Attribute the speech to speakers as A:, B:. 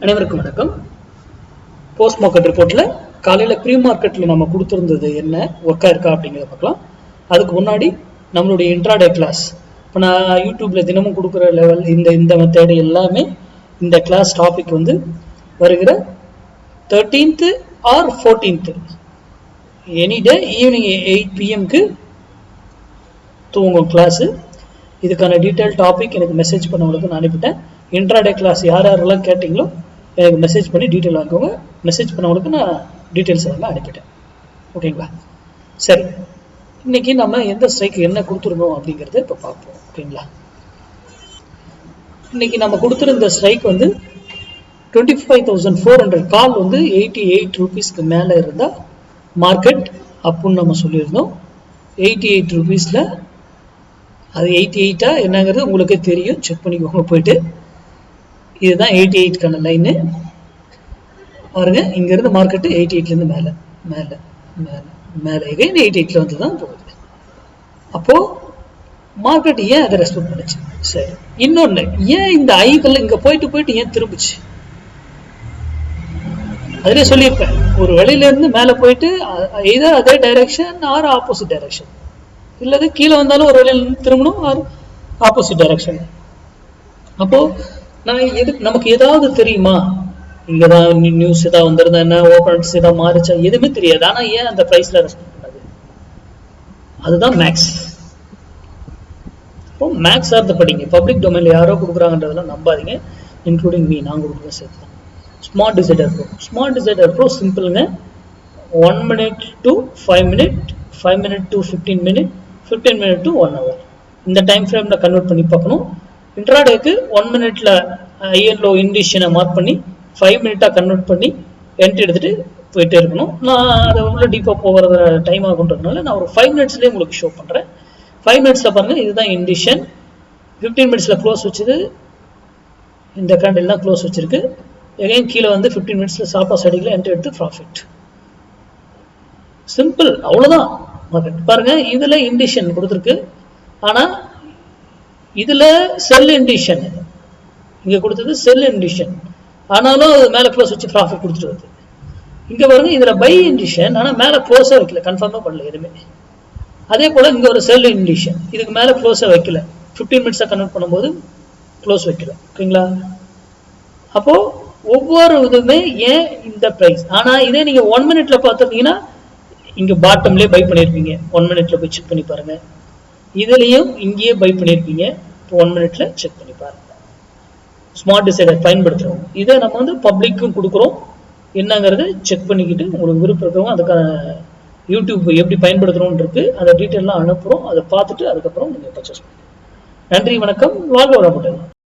A: அனைவருக்கும் வணக்கம். Post market ரிப்போர்ட்டில் காலையில் ப்ரீ மார்க்கெட்டில் நம்ம கொடுத்துருந்தது என்ன ஒர்க்காக இருக்கா அப்படிங்கிறத பார்க்கலாம். அதுக்கு முன்னாடி நம்மளுடைய இன்ட்ராடே கிளாஸ், இப்போ நான் யூடியூப்பில் தினமும் கொடுக்குற லெவல் இந்த மெத்தேடு எல்லாமே இந்த கிளாஸ் டாபிக் வந்து வருகிற 13th or 14th any day evening 8 PM தூங்கும் கிளாஸு. இதுக்கான டீட்டெயில் டாபிக் எனக்கு மெசேஜ் பண்ணவங்களுக்கு நான் அனுப்பிட்டேன். இன்ட்ராடே கிளாஸ் யாரெல்லாம் கேட்டிங்களோ எனக்கு மெசேஜ் பண்ணி டீட்டெயில் வாங்கிக்கோங்க. மெசேஜ் பண்ணவங்களுக்கு நான் டீட்டெயில்ஸ் எல்லாம் அனுப்பிட்டேன். ஓகேங்களா? சரி, இன்னைக்கு நம்ம எந்த ஸ்ட்ரைக்கு என்ன கொடுத்துருந்தோம் அப்படிங்கிறத இப்போ பார்ப்போம். ஓகேங்களா? இன்னைக்கு நம்ம கொடுத்துருந்த ஸ்ட்ரைக் வந்து 25,400 கால் வந்து 88 ரூபீஸ்க்கு மேலே இருந்தால் மார்க்கெட் அப்புன்னு நம்ம சொல்லியிருந்தோம். 88 ரூபீஸில் அது 88 என்னங்கிறது உங்களுக்கே தெரியும், செக் பண்ணிக்கோங்க போயிட்டு. இதுதான் 88க்கான லைனு பாருங்க. இங்கேருந்து மார்க்கெட்டு 88லேருந்து மேலே மேலே மேலே மேலே எகைன் 88ல் வந்து தான் போகுது. அப்போது மார்க்கெட் ஏன் அதை ரெஸ்பெக்ட் பண்ணுச்சு? சரி, இன்னொன்று, ஏன் இந்த ஐக்கல்ல இங்கே போயிட்டு ஏன் திரும்பிச்சு? அதிலே சொல்லியிருப்பேன், ஒரு வெளியிலேருந்து மேலே போயிட்டு எதர் அதே டைரக்ஷன் ஆர் ஆப்போசிட் டைரக்ஷன், இல்லது கீழே வந்தாலும் ஒரு வெளியிலேருந்து திரும்பணும் ஆர் ஆப்போசிட் டைரக்ஷன். அப்போது நான் நமக்கு ஏதாவது தெரியுமா? இங்கே தான் நியூஸ் ஏதாவது வந்திருந்தா என்ன, ஓப்பனன்ஸ் ஏதாவது மாறிச்சா, எதுவுமே தெரியாது. ஆனால் ஏன் அந்த ப்ரைஸில் ரெஸ்பெக்ட் பண்ணது? அதுதான் மேக்ஸ். இப்போ மேக்ஸ் ஆர்த்த படிங்க. பப்ளிக் டொமைனில் யாரோ கொடுக்குறாங்கன்றதெல்லாம் நம்பாதீங்க, இன்க்ளூடிங் மீ. நான் கொடுக்குற சேர்த்து தான். Smart decider bro, smart decider bro சிம்பிளுங்க. 1 minute to 5 minute, 5 minute to 15 minute, 15 minute to 1 hour, இந்த டைம் ஃப்ரேமில் கன்வெர்ட் பண்ணி பார்க்கணும். இன்ட்ராடேக்கு 1 minute ஐஎன்லோ இண்டிஷனை மார்க் பண்ணி 5 minute கன்வெர்ட் பண்ணி என்ட்ரி எடுத்துகிட்டு போயிட்டே இருக்கணும். நான் அதை உள்ள டீப்பாக போகிற டைம் ஆகுன்றதுனால நான் ஒரு 5 minutesலேயே உங்களுக்கு ஷோ பண்ணுறேன். 5 minutesல பாருங்கள், இதுதான் இண்டிஷன். 15 minutesல க்ளோஸ் வச்சுது, இந்த கேண்டில் தான் க்ளோஸ் வச்சிருக்கு. எகைன் கீழே வந்து 15 minutesல சாப்பா சைடில் என்ட்ரி எடுத்து ப்ராஃபிட். சிம்பிள், அவ்வளோதான். மார்க்கெட் பாருங்கள், இதில் இண்டிஷன் கொடுத்துருக்கு, ஆனால் இதில் செல் இண்டிஷன், இங்கே கொடுத்தது செல் இண்டிஷன், ஆனாலும் அது மேலே க்ளோஸ் வச்சு ப்ராஃபிட் கொடுத்துட்டு வருது. இங்கே பாருங்க, இதில் பை இண்டிஷன், ஆனால் மேலே க்ளோஸாக வைக்கல, கன்ஃபார்மாக பண்ணல எதுவுமே. அதே போல் இங்கே ஒரு செல் இண்டிஷன், இதுக்கு மேலே க்ளோஸாக வைக்கல, 15 minutesஸாக கன்வெர்ட் பண்ணும்போது க்ளோஸ் வைக்கல. ஓகேங்களா? அப்போது ஒவ்வொரு இதுவுமே ஏன் இந்த ப்ரைஸ். ஆனால் இதே நீங்கள் 1 minute பார்த்துருந்தீங்கன்னா இங்கே பாட்டம்லேயே பை பண்ணியிருப்பீங்க. 1 minute போய் செக் பண்ணி பாருங்கள். இதுலேயும் இங்கேயே பை பண்ணியிருப்பீங்க. இப்போ 1 minute செக் பண்ணி பாருங்கள். ஸ்மார்ட் டிசைடர் பயன்படுத்துகிறோம். இதை நம்ம வந்து பப்ளிக்கும் கொடுக்குறோம். என்னங்கிறத செக் பண்ணிக்கிட்டு உங்களுக்கு விருப்பம் இருக்கிறவங்க அதுக்கான யூடியூப் எப்படி பயன்படுத்துகிறோன்னு இருக்குது, அந்த டீட்டெயிலாம் அனுப்புகிறோம். அதை பார்த்துட்டு அதுக்கப்புறம் நீங்கள் பர்ச்சேஸ் பண்ணுங்கள். நன்றி, வணக்கம், வாழ்க வளமுடன்.